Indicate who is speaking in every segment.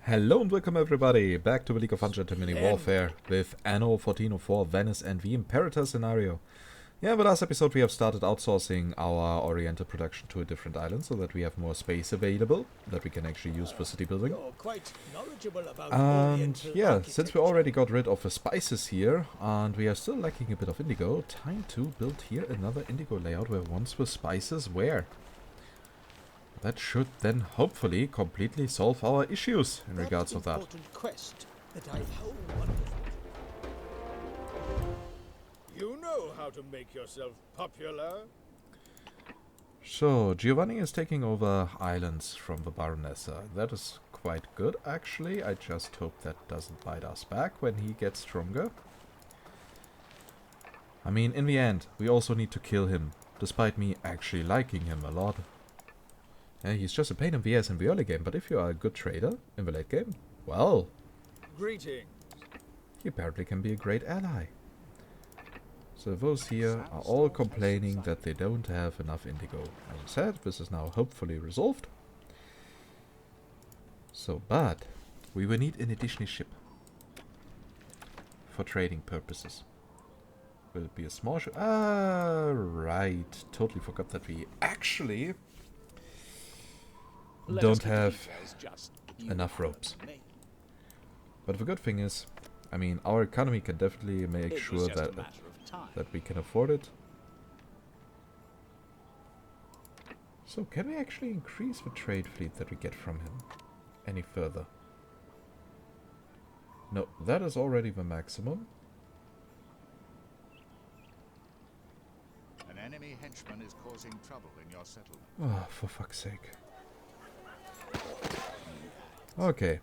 Speaker 1: Hello and welcome everybody back to the League of Ungentlemanly Warfare with Anno 1404 Venice and the Imperator scenario. Yeah, in the last episode we have started outsourcing our Oriental production to a different island so that we have more space available that we can actually use for city building.
Speaker 2: You're quite knowledgeable about
Speaker 1: And
Speaker 2: Oriental
Speaker 1: yeah, since we
Speaker 2: architecture.
Speaker 1: already got rid of the spices here and we are still lacking a bit of indigo, time to build here another indigo layout where once the spices were. That should then hopefully completely solve our issues in regards of that.
Speaker 2: Important quest that I how wonderful.
Speaker 3: You know how to make yourself popular.
Speaker 1: So, Giovanni is taking over islands from the Baronessa. That is quite good, actually. I just hope that doesn't bite us back when he gets stronger. I mean, in the end, we also need to kill him, despite me actually liking him a lot. Yeah, he's just a pain in the ass in the early game, but if you are a good trader in the late game, well,
Speaker 3: Greetings.
Speaker 1: he apparently can be a great ally. So those here are all complaining that they don't have enough indigo. As I said, this is now hopefully resolved. So, but we will need an additional ship for trading purposes. Will it be a small ship? Ah, right. Totally forgot that we actually don't have enough ropes. But the good thing is, I mean, our economy can definitely make sure that we can afford it. So, can we actually increase the trade fleet that we get from him any further? No, that is already the maximum.
Speaker 4: An enemy henchman is causing trouble in your settlement.
Speaker 1: Oh, for fuck's sake. Okay.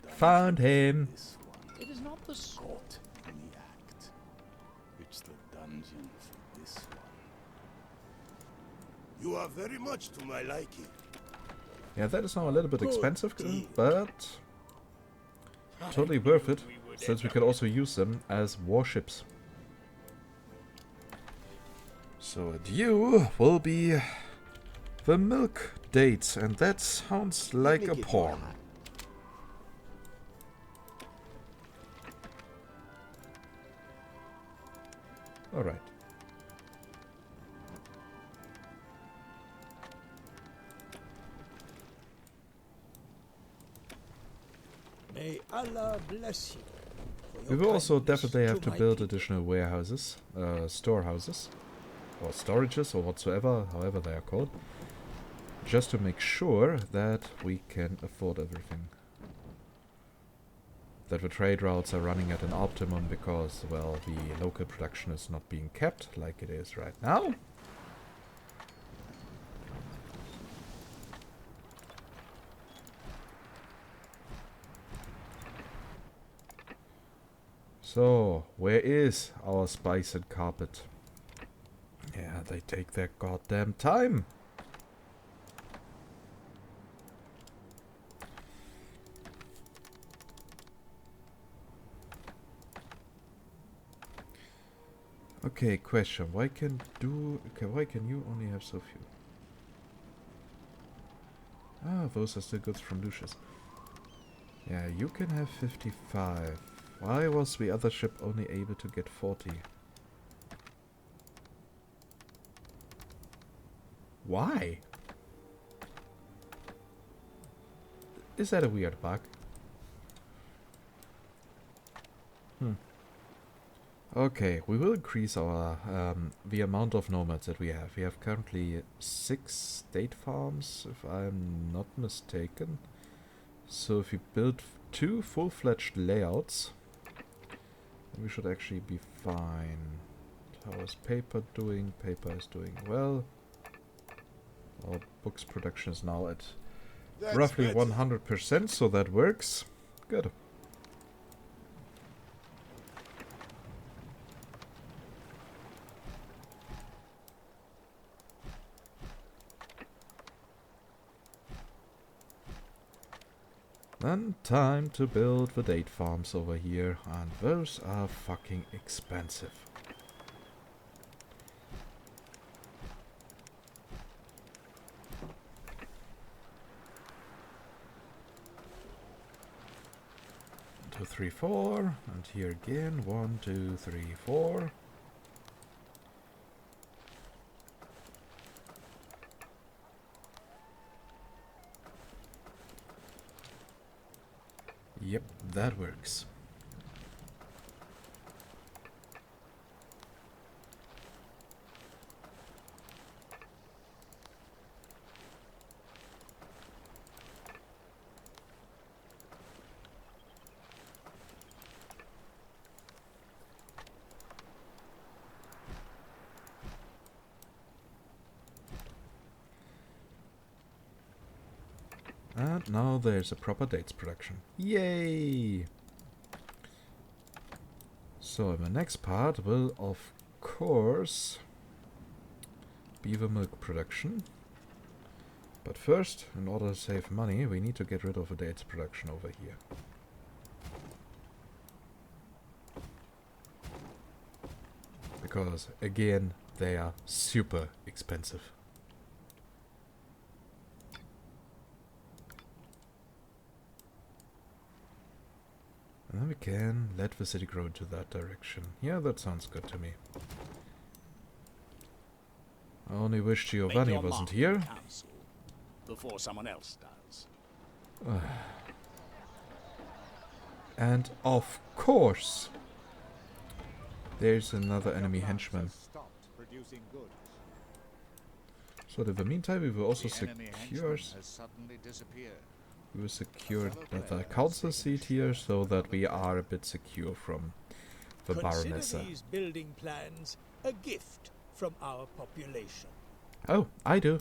Speaker 1: Found him.
Speaker 2: It is not the sort.
Speaker 5: In the act. It's the dungeon for this one.
Speaker 6: You are very much to my liking.
Speaker 1: Yeah, that is now a little bit
Speaker 6: Good
Speaker 1: expensive,
Speaker 6: deal.
Speaker 1: but totally worth it, since we could also use them as warships. So you will be the milk dates, and that sounds like a porn. Alright.
Speaker 2: May Allah bless you. for
Speaker 1: We
Speaker 2: your
Speaker 1: will also
Speaker 2: kindness
Speaker 1: definitely have to
Speaker 2: my
Speaker 1: build
Speaker 2: people.
Speaker 1: additional warehouses, storehouses, or storages, or whatsoever, however they are called, just to make sure that we can afford everything. That the trade routes are running at an optimum because, well, the local production is not being kept like it is right now. So, where is our spice and carpet? Yeah, they take their goddamn time. Okay, question. Why can you only have so few? Ah, those are still goods from Lucius. Yeah, you can have 55. Why was the other ship only able to get 40? Why? Is that a weird bug? Okay, we will increase our the amount of nomads that we have. We have currently 6 state farms, if I'm not mistaken. So if we build 2 full-fledged layouts, then we should actually be fine. How is paper doing? Paper is doing well. Our books production is now at roughly 100%, so that works. Good. Then time to build the date farms over here, and those are fucking expensive. 2, 3, 4. And here again. 1, 2, 3, 4. Yep, that works. And now there's a proper dates production. Yay! So my next part will, of course, be the milk production. But first, in order to save money, we need to get rid of the dates production over here. Because, again, they are super expensive. And then we can let the city grow into that direction. Yeah, that sounds good to me. I only wish Giovanni wasn't here.
Speaker 5: Before someone else does.
Speaker 1: And of course, there's another enemy henchman. So in the meantime, we will also secure the council seat here, so that we are a bit secure from the Baroness.
Speaker 2: Consider these building plans a gift from our population.
Speaker 1: Oh, I do.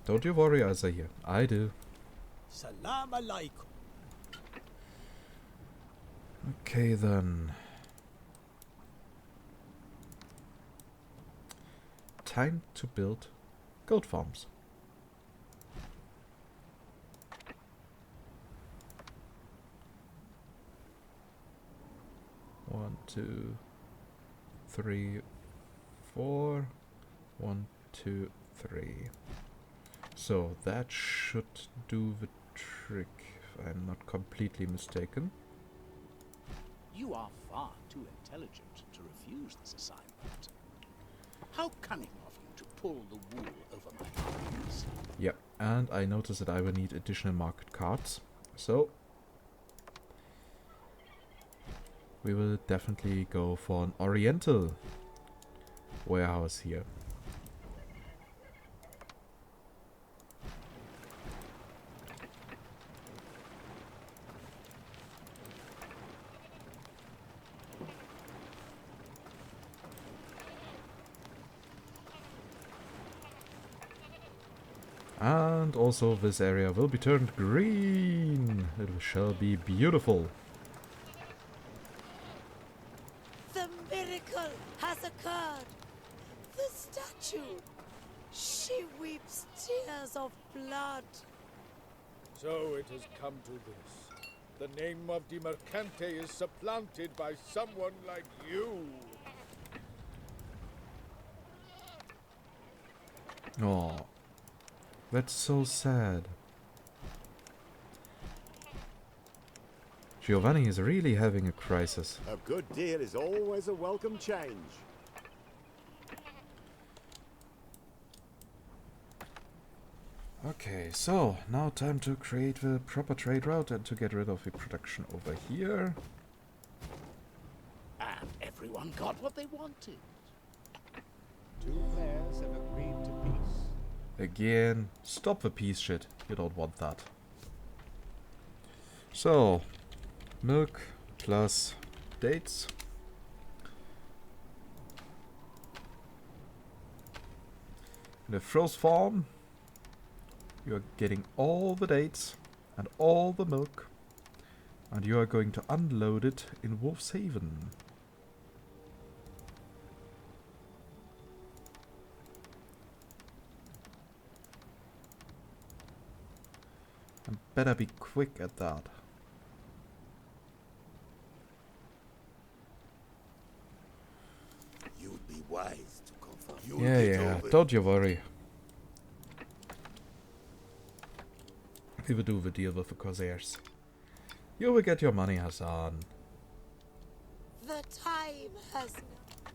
Speaker 1: Don't you worry, Azahir. I do.
Speaker 2: Salam alaikum.
Speaker 1: Okay then. Time to build goat farms. One, 2, 3, 4. 1, 2, 3. So that should do the trick, if I'm not completely mistaken.
Speaker 5: You are far too intelligent to refuse this assignment. How cunning of you to pull the wool over my eyes.
Speaker 1: Yep, and I noticed that I will need additional market cards. So we will definitely go for an Oriental warehouse here. And also this area will be turned green. It shall be beautiful.
Speaker 7: The miracle has occurred. The statue. She weeps tears of blood.
Speaker 3: So it has come to this. The name of Di Mercante is supplanted by someone like you.
Speaker 1: Oh, that's so sad. Giovanni is really having a crisis.
Speaker 6: A good deal is always a welcome change.
Speaker 1: Okay, so now time to create the proper trade route and to get rid of the production over here.
Speaker 5: And everyone got what they wanted. Two players have agreed to peace.
Speaker 1: Again, stop the peace shit. You don't want that. So, milk plus dates. In the frost farm, you are getting all the dates and all the milk, and you are going to unload it in Wolf's Haven. And better be quick at that.
Speaker 6: You'd be wise to confirm. You'll
Speaker 1: Yeah,
Speaker 6: get
Speaker 1: yeah,
Speaker 6: over it.
Speaker 1: don't you worry. we will do the deal with the Corsairs. You will get your money, Hassan.
Speaker 7: The time has now.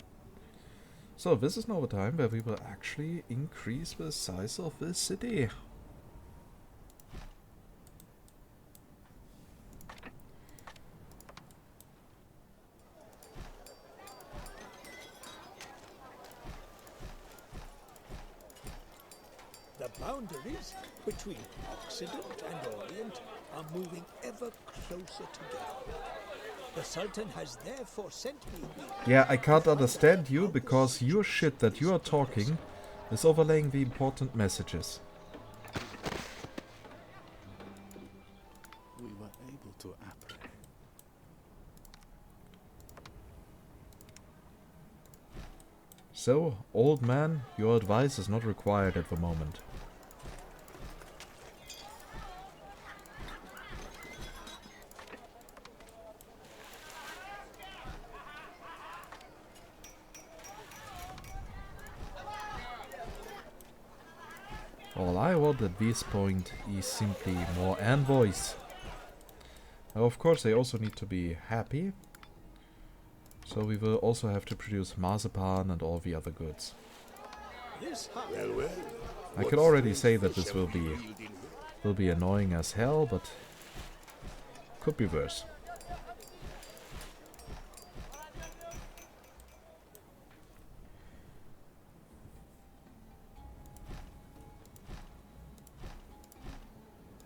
Speaker 1: So this is now the time where we will actually increase the size of this city.
Speaker 2: The boundaries between Occident and Orient are moving ever closer together. The Sultan has therefore sent me here.
Speaker 1: Yeah, I can't understand you because your shit that you are talking is overlaying the important messages.
Speaker 5: We were able to apprehend.
Speaker 1: So, old man, your advice is not required at the moment. All I want at this point is simply more envoys. Now, of course, they also need to be happy. So we will also have to produce marzipan and all the other goods.
Speaker 6: Well, well.
Speaker 1: I can already say that this will be annoying as hell, but could be worse.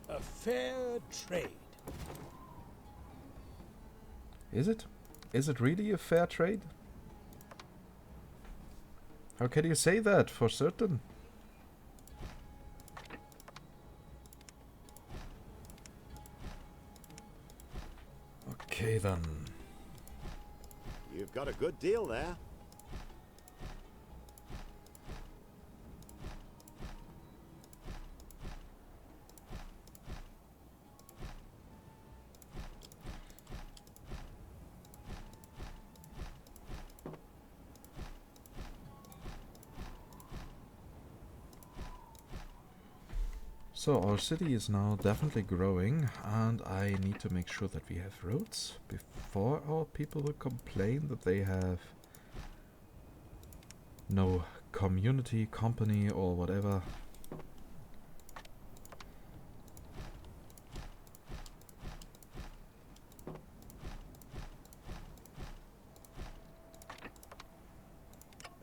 Speaker 2: A fair trade.
Speaker 1: Is it? Is it really a fair trade? How can you say that for certain? Okay then.
Speaker 6: You've got a good deal there.
Speaker 1: So our city is now definitely growing, and I need to make sure that we have roads before our people will complain that they have no community, company or whatever.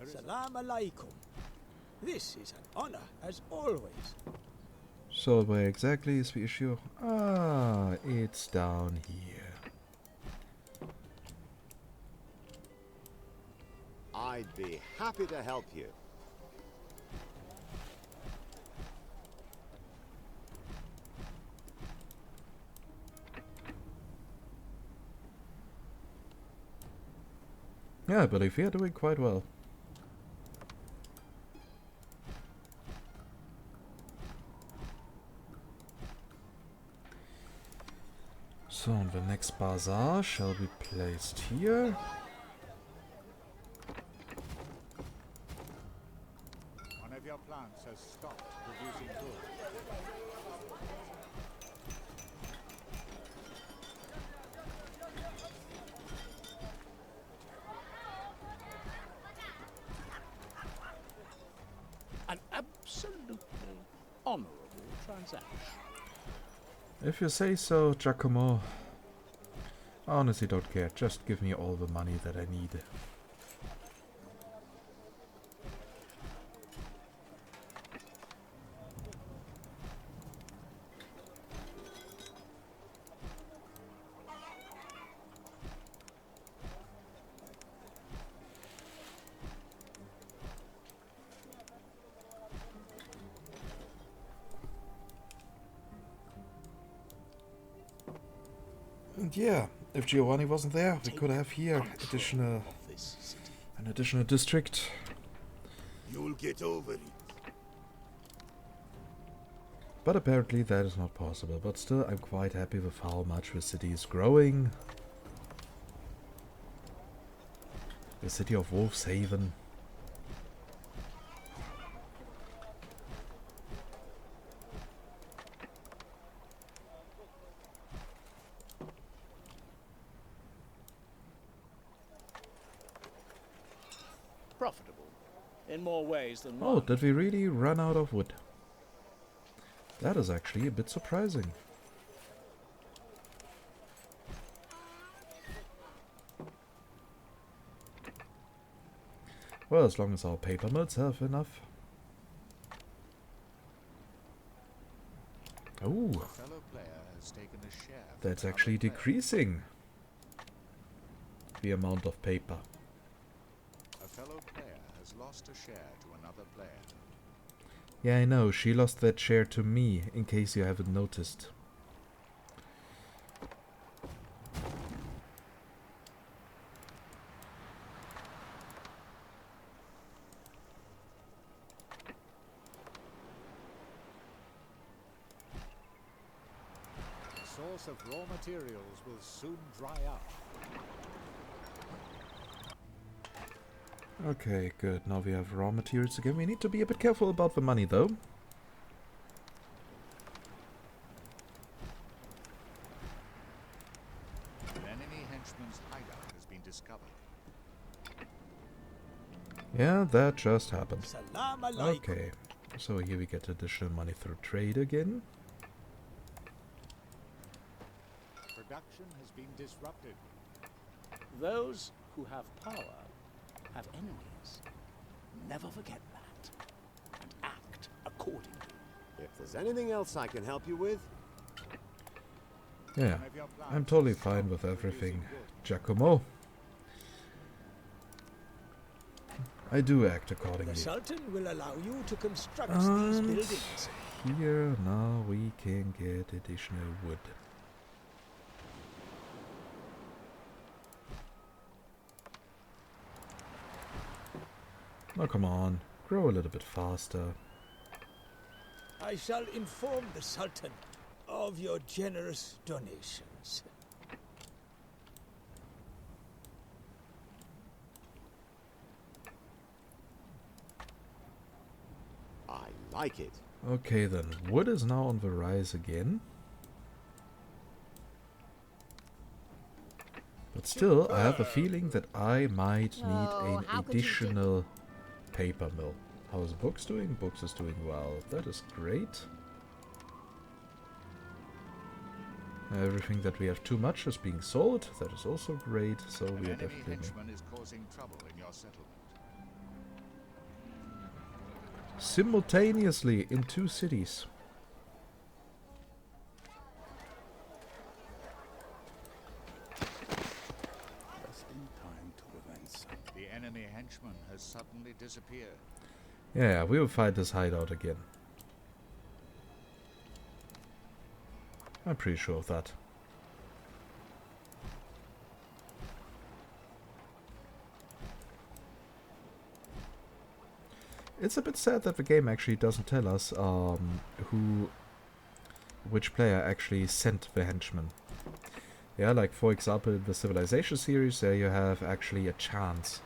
Speaker 2: Salam alaikum. This is an honor, as always.
Speaker 1: So where exactly is the issue? Ah, it's down here.
Speaker 6: I'd be happy to help you.
Speaker 1: Yeah, I believe we are doing quite well. So, the next bazaar shall be placed here.
Speaker 4: One of your plants has stopped producing goods.
Speaker 5: An absolutely honorable transaction.
Speaker 1: If you say so, Giacomo. I honestly don't care. Just give me all the money that I need. And yeah, if Giovanni wasn't there, we could have here an additional district.
Speaker 6: You'll get over it.
Speaker 1: But apparently that is not possible. But still, I'm quite happy with how much the city is growing. The city of Wolfshaven.
Speaker 5: in more ways than
Speaker 1: Oh,
Speaker 5: one.
Speaker 1: did we really run out of wood? That is actually a bit surprising. Well, as long as our paper mills have enough. Oh,
Speaker 4: A fellow player has taken a share from
Speaker 1: that's
Speaker 4: another
Speaker 1: actually
Speaker 4: player.
Speaker 1: decreasing the amount of paper.
Speaker 4: A fellow player has lost a share to another player.
Speaker 1: Yeah, I know, she lost that share to me, in case you haven't noticed.
Speaker 4: The source of raw materials will soon dry up.
Speaker 1: Okay, good. Now we have raw materials again. We need to be a bit careful about the money, though.
Speaker 4: An enemy henchman's hideout has been discovered.
Speaker 1: Yeah, that just happened.
Speaker 2: Salam alaikum.
Speaker 1: Okay, so here we get additional money through trade again.
Speaker 4: Production has been disrupted.
Speaker 5: Those who have power have enemies. Never forget that. And act accordingly.
Speaker 6: If there's anything else I can help you with,
Speaker 1: Yeah,
Speaker 4: One of your plants
Speaker 1: I'm totally
Speaker 4: has
Speaker 1: fine
Speaker 4: stopped
Speaker 1: with everything,
Speaker 4: producing goods.
Speaker 1: Giacomo. I do act
Speaker 2: The
Speaker 1: accordingly.
Speaker 2: Sultan will allow you to construct these
Speaker 1: And
Speaker 2: buildings.
Speaker 1: here, now we can get additional wood. Now come on, grow a little bit faster.
Speaker 2: I shall inform the Sultan of your generous donations.
Speaker 6: I like it.
Speaker 1: Okay then, wood is now on the rise again. But still, I have a feeling that I might
Speaker 7: Oh,
Speaker 1: need an
Speaker 7: how could you do-
Speaker 1: additional paper mill. How's Books doing? Books is doing well. That is great. Everything that we have too much is being sold. That is also great. So
Speaker 4: An
Speaker 1: we are
Speaker 4: enemy
Speaker 1: definitely
Speaker 4: henchman is causing trouble in your settlement.
Speaker 1: simultaneously in 2 cities.
Speaker 5: Just in time to prevent something.
Speaker 4: The enemy henchman has suddenly disappeared.
Speaker 1: Yeah, we will find this hideout again. I'm pretty sure of that. It's a bit sad that the game actually doesn't tell us which player actually sent the henchman. Yeah, like for example in the Civilization series, there you have actually a chance.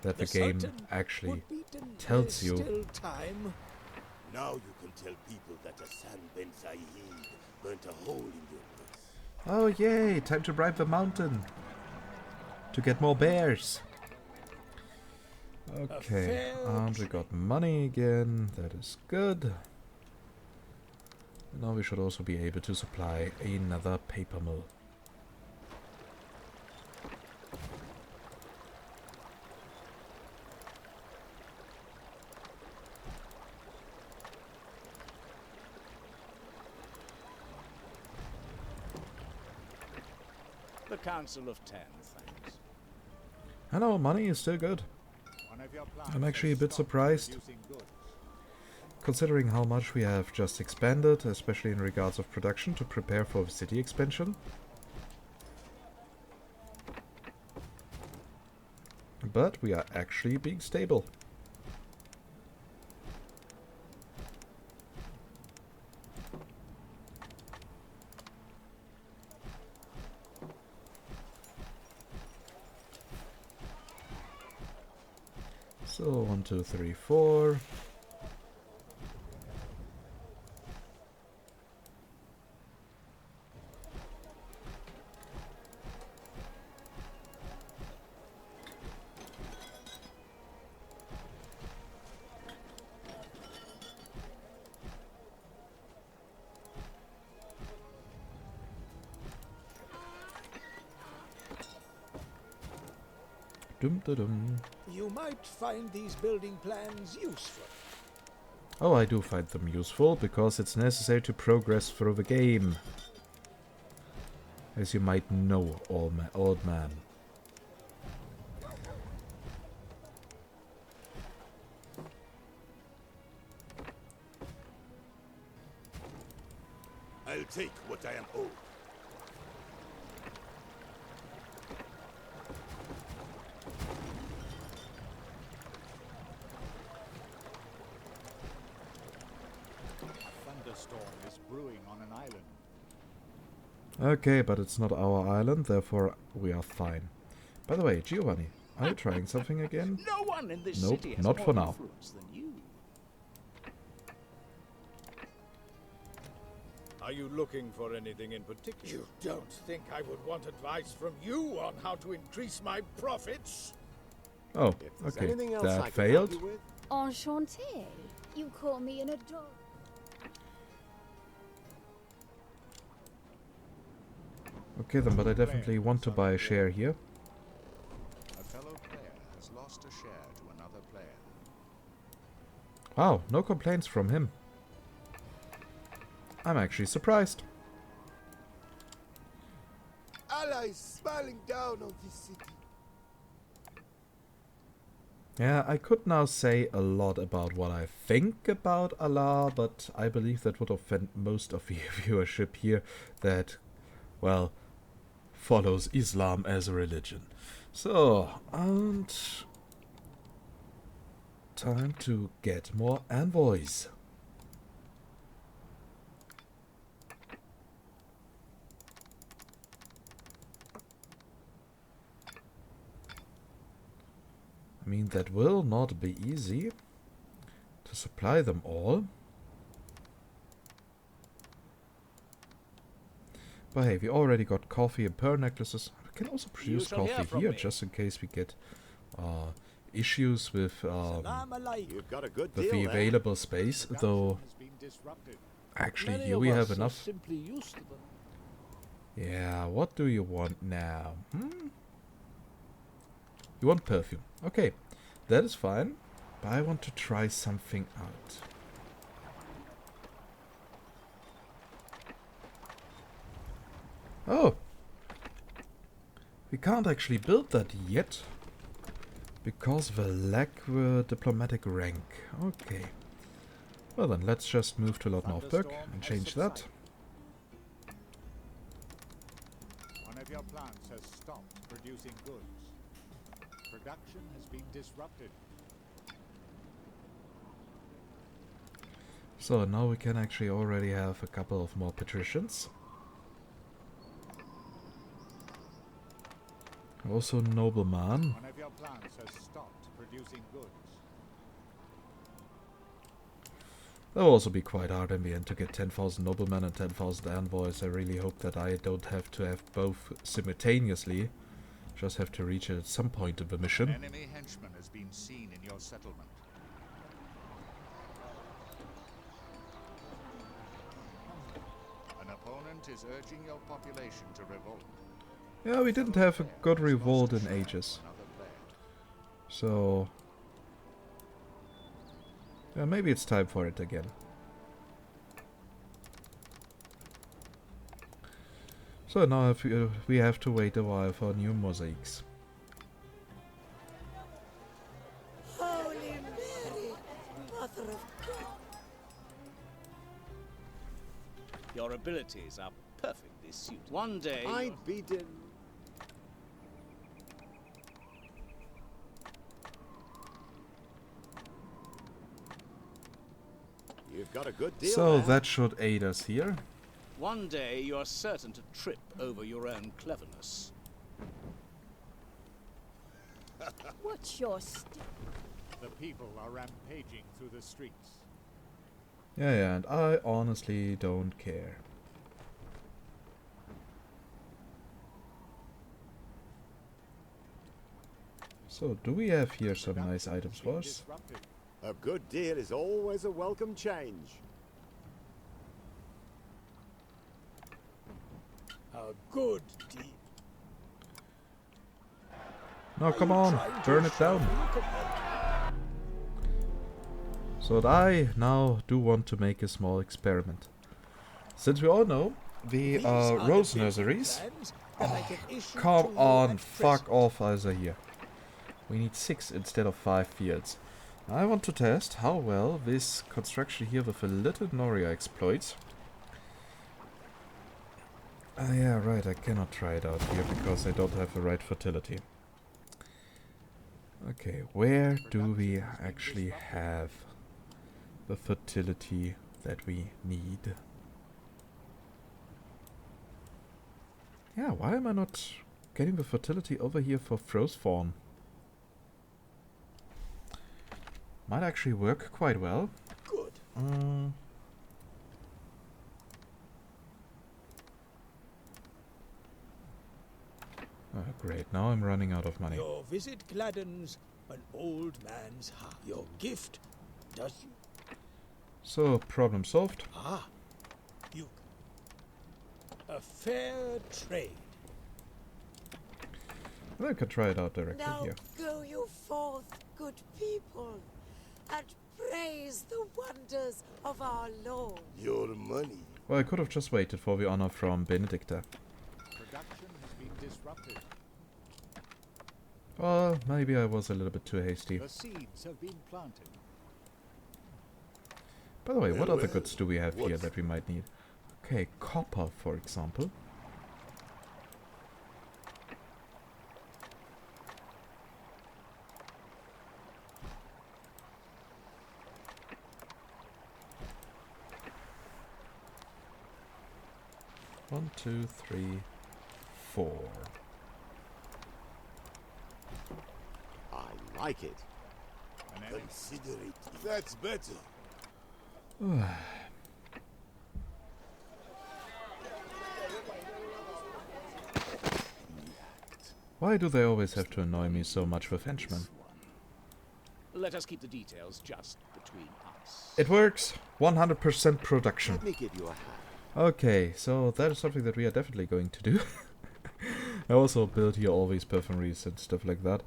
Speaker 1: That the game
Speaker 2: Sultan
Speaker 1: actually
Speaker 2: would be
Speaker 1: tells you.
Speaker 2: Still time.
Speaker 6: Now you can tell people that Hassan Ben Saeed burnt a hole in your place.
Speaker 1: Oh yay, time to bribe the mountain to get more bears. Okay,
Speaker 2: fair
Speaker 1: and we got money again, that is good. Now we should also be able to supply another paper mill.
Speaker 5: The Council of 10, thanks.
Speaker 1: And our money is still good.
Speaker 4: One of your plants
Speaker 1: I'm actually a
Speaker 4: has
Speaker 1: bit
Speaker 4: stopped
Speaker 1: surprised,
Speaker 4: producing goods.
Speaker 1: considering how much we have just expanded, especially in regards of production, to prepare for the city expansion. But we are actually being stable. So 1, 2, 3, 4. Dum da dum.
Speaker 2: You might find these building plans useful.
Speaker 1: Oh, I do find them useful because it's necessary to progress through the game. As you might know, old man.
Speaker 6: I'll take what I am owed.
Speaker 4: Thunderstorm is brewing on an island.
Speaker 1: Okay, but it's not our island, therefore we are fine. By the way, Giovanni, are you trying something again?
Speaker 5: No one in this
Speaker 1: Nope,
Speaker 5: city has
Speaker 1: not
Speaker 5: more
Speaker 1: for now.
Speaker 5: influence than you.
Speaker 3: Are you looking for anything in particular? You don't think I would want advice from you on how to increase my profits?
Speaker 1: Oh,
Speaker 8: If there's
Speaker 1: okay,
Speaker 8: anything else I
Speaker 1: that
Speaker 8: can help
Speaker 1: failed.
Speaker 8: you with,
Speaker 9: Enchanté. You call me an ador.
Speaker 1: Okay then, but I definitely want to buy a share here.
Speaker 4: A fellow player has lost a share to another player.
Speaker 1: Wow, no complaints from him. I'm actually surprised.
Speaker 6: Allies smiling down on this city.
Speaker 1: Yeah, I could now say a lot about what I think about Allah, but I believe that would offend most of the viewership here that, well, follows Islam as a religion. So, and time to get more envoys. I mean, that will not be easy to supply them all. But hey, we already got coffee and pearl necklaces. We can also produce
Speaker 5: shall hear
Speaker 1: coffee
Speaker 5: from
Speaker 1: here,
Speaker 5: me.
Speaker 1: just in case we get issues with
Speaker 2: Salam alaikum.
Speaker 8: you've got a good
Speaker 1: the
Speaker 8: deal there.
Speaker 1: available space. Though,
Speaker 4: Has been disrupted.
Speaker 1: actually,
Speaker 2: Many
Speaker 1: here
Speaker 2: of
Speaker 1: we
Speaker 2: us
Speaker 1: have
Speaker 2: are
Speaker 1: enough.
Speaker 2: simply used to them.
Speaker 1: Yeah, what do you want now? You want perfume. Okay, that is fine. But I want to try something out. Oh! We can't actually build that yet. Because we lack the diplomatic rank. Okay. Well then, let's just move to Lord Northberg and change that.
Speaker 4: One of your plants has stopped producing goods. Production has been disrupted.
Speaker 1: So now we can actually already have a couple of more patricians. Also nobleman.
Speaker 4: One of your plants has stopped producing goods.
Speaker 1: That will also be quite hard in the end to get 10,000 noblemen and 10,000 envoys. I really hope that I don't have to have both simultaneously. Just have to reach it at some point of the mission.
Speaker 4: An enemy henchman has been seen in your settlement. An opponent is urging your population to revolt.
Speaker 1: Yeah, we didn't have a good revolt in ages.
Speaker 4: Another player.
Speaker 1: So... yeah, maybe it's time for it again. So now if we have to wait a while for new mosaics.
Speaker 7: Holy Mary, Mother of God.
Speaker 5: Your abilities are perfectly suited. One day,
Speaker 8: I'd be done. You've got a good deal
Speaker 1: So
Speaker 8: there.
Speaker 1: that should aid us here.
Speaker 5: one day you are certain to trip over your own cleverness.
Speaker 9: What's your
Speaker 4: The people are rampaging through the streets.
Speaker 1: Yeah, and I honestly don't care. So, do we have here some nice items for us?
Speaker 4: Disrupted.
Speaker 8: A good deal is always a welcome change.
Speaker 2: A good deal.
Speaker 1: No, come on, burn it down. So that I now do want to make a small experiment. Since we all know the rose nurseries. Come on, fuck off, Isa here. We need 6 instead of 5 fields. I want to test how well this construction here with a little Noria exploits. Yeah, right, I cannot try it out here because I don't have the right fertility. Okay, where do we actually have the fertility that we need? Yeah, why am I not getting the fertility over here for Froze Fawn? Might actually work quite well.
Speaker 2: Good.
Speaker 1: Oh, great. Now I'm running out of money.
Speaker 2: Your visit gladdens an old man's heart. Your gift does you.
Speaker 1: So, problem solved.
Speaker 2: Ah, you. A fair trade.
Speaker 1: I can try it out directly
Speaker 7: Now
Speaker 1: here.
Speaker 7: go you forth, good people, and praise the wonders of our Lord.
Speaker 6: Your money.
Speaker 1: Well, I could have just waited for the honor from Benedicta.
Speaker 4: Production has been disrupted.
Speaker 1: Well, maybe I was a little bit too hasty.
Speaker 4: The seeds have been planted.
Speaker 1: By the way, what
Speaker 6: Well,
Speaker 1: other goods do we have here
Speaker 6: what's-
Speaker 1: that we might need? Okay, copper, for example. One, two, three, 4.
Speaker 8: I like it.
Speaker 6: Consider it. That's better.
Speaker 1: Why do they always have to annoy me so much with henchmen?
Speaker 5: Let us keep the details just between us.
Speaker 1: It works! 100% production.
Speaker 8: Let me give you a hand.
Speaker 1: Okay, so that is something that we are definitely going to do. I also built here all these perfumeries and stuff like that.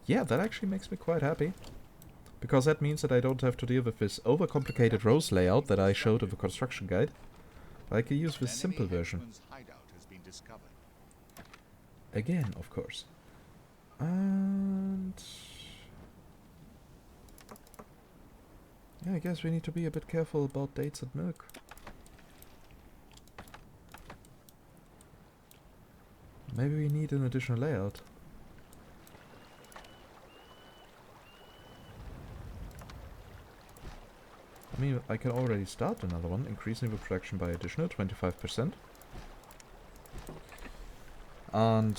Speaker 1: Yeah, that actually makes me quite happy. Because that means that I don't have to deal with this overcomplicated rose layout that I showed in the construction guide. I can use this simple version.
Speaker 4: Hideout has been discovered.
Speaker 1: Again, of course. And... yeah, I guess we need to be a bit careful about dates and milk. Maybe we need an additional layout. I mean, I can already start another one, increasing the production by additional 25%. And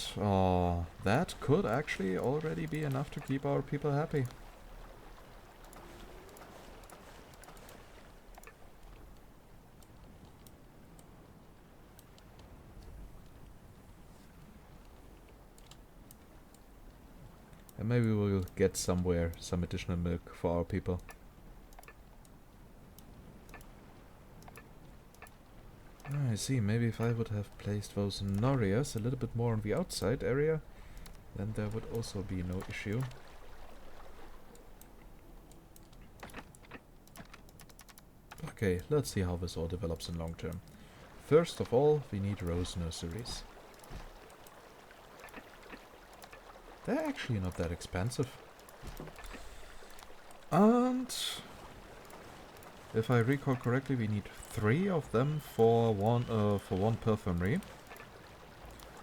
Speaker 1: that could actually already be enough to keep our people happy. And maybe we'll get somewhere some additional milk for our people. I see, maybe if I would have placed those Norias a little bit more on the outside area, then there would also be no issue. Okay, let's see how this all develops in long term. First of all, we need rose nurseries. They're actually not that expensive. And if I recall correctly, we need 3 of them for one perfumery.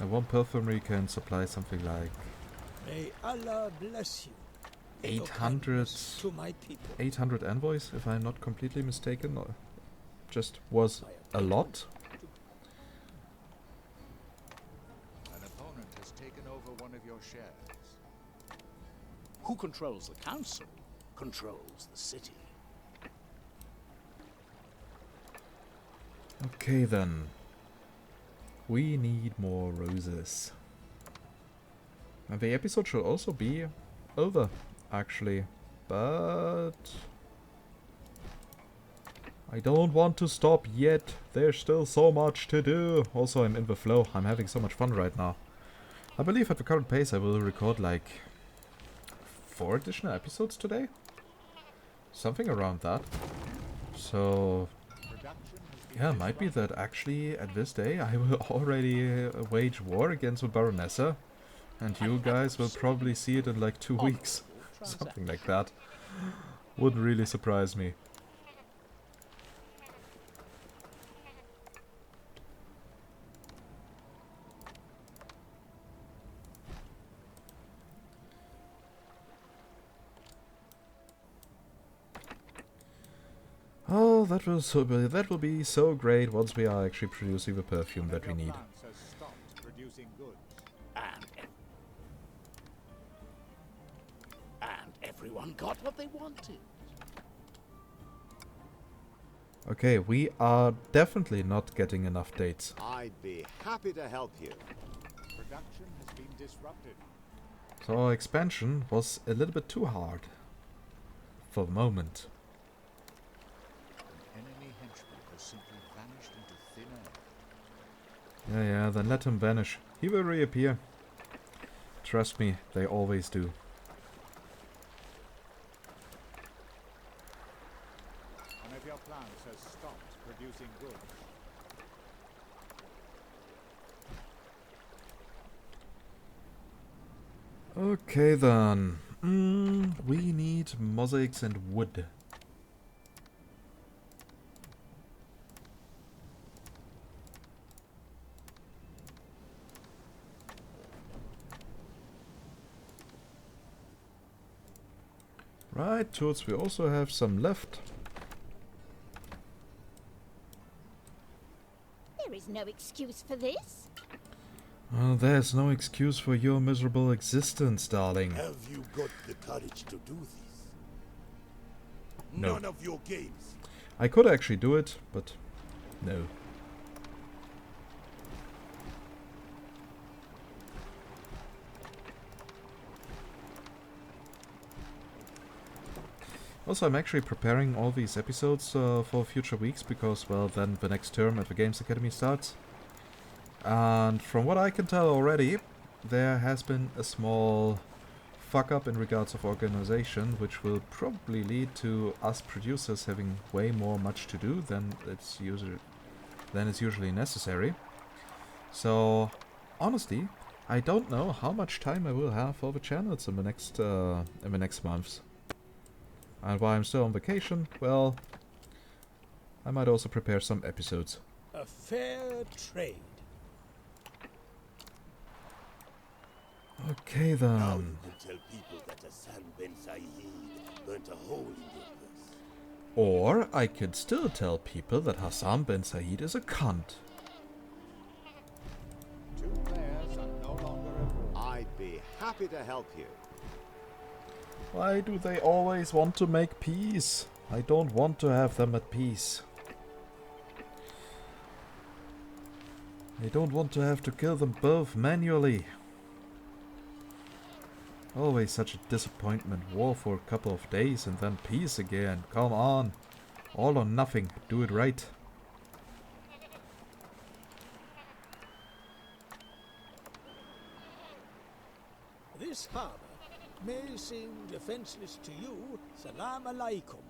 Speaker 1: And one perfumery can supply something like
Speaker 2: May Allah bless you. for your
Speaker 1: 800
Speaker 2: kindness to my people.
Speaker 1: 800 envoys, if I'm not completely mistaken. Or just was a lot.
Speaker 4: An opponent has taken over one of your shares.
Speaker 5: Who controls the council controls the city.
Speaker 1: Okay then. We need more roses. And the episode should also be over, actually. But I don't want to stop yet. There's still so much to do. Also, I'm in the flow. I'm having so much fun right now. I believe at the current pace I will record like 4 additional episodes today. Something around that. So yeah, might be that actually at this day I will already wage war against the Baronessa. And you guys will probably see it in like 2 weeks. Something like that. Wouldn't really surprise me. Oh, that will be so great once we are actually producing the perfume that we need.
Speaker 5: And everyone got what they wanted.
Speaker 1: Okay, we are definitely not getting enough dates.
Speaker 8: I'd be happy to help you.
Speaker 4: Production has been disrupted.
Speaker 1: So our expansion was a little bit too hard. For the moment.
Speaker 4: An enemy henchman has simply vanished into thin air.
Speaker 1: Yeah, then let him vanish. He will reappear. Trust me, they always do.
Speaker 4: One of your plants has stopped producing goods.
Speaker 1: Okay then. We need mosaics and wood. Right, tools we also have some left.
Speaker 9: There is no excuse for this.
Speaker 1: Well, there's no excuse for your miserable existence, darling.
Speaker 6: Have you got the courage to do this?
Speaker 1: No.
Speaker 6: None of your games.
Speaker 1: I could actually do it, but no. Also, I'm actually preparing all these episodes for future weeks because, well, then the next term at the Games Academy starts. And from what I can tell already, there has been a small fuck up in regards of organization, which will probably lead to us producers having way more much to do than it's usually necessary. So, honestly, I don't know how much time I will have for the channels in the next months. And while I'm still on vacation, well, I might also prepare some episodes.
Speaker 2: A fair trade.
Speaker 1: Okay
Speaker 6: Now
Speaker 1: then.
Speaker 6: you can tell people that Hassan Ben Saeed burnt a hole in your purse.
Speaker 1: Or I could still tell people that Hassan Ben Saeed is a cunt.
Speaker 4: Two players are no longer at war.
Speaker 8: I'd be happy to help you.
Speaker 1: Why do they always want to make peace? I don't want to have them at peace. I don't want to have to kill them both manually. Always such a disappointment. War for a couple of days and then peace again. Come on. All or nothing. Do it right.
Speaker 2: This harbour may seem defenseless to you. Salam alaikum.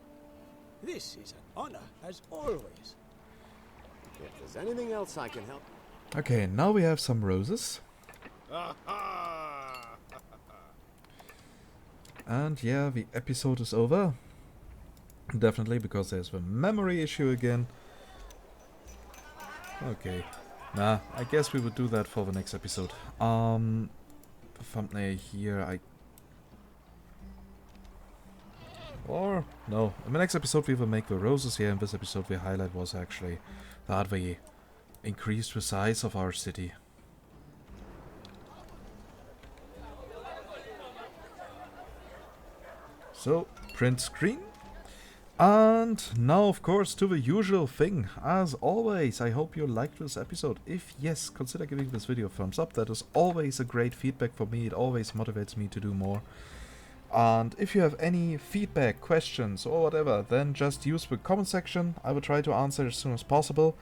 Speaker 2: This is an honor, as always.
Speaker 8: If there's anything else I can help.
Speaker 1: Okay, now we have some roses.
Speaker 3: Aha!
Speaker 1: And yeah, the episode is over. Definitely, because there's the memory issue again. Okay. Nah, I guess we would do that for the next episode. The thumbnail here, Or, no, in the next episode we will make the roses here. In this episode the highlight was actually that we increased the size of our city. So, print screen. And now, of course, to the usual thing. As always, I hope you liked this episode. If yes, consider giving this video a thumbs up. That is always a great feedback for me. It always motivates me to do more. And if you have any feedback, questions, or whatever, then just use the comment section. I will try to answer as soon as possible.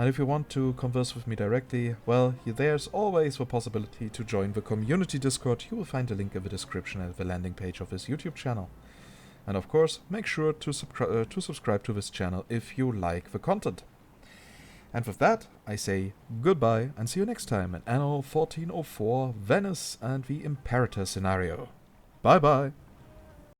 Speaker 1: And if you want to converse with me directly, well, there's always the possibility to join the community Discord. You will find a link in the description at the landing page of this YouTube channel. And of course, make sure to subscribe to this channel if you like the content. And with that, I say goodbye and see you next time in Anno 1404 Venice and the Imperator scenario. Bye bye!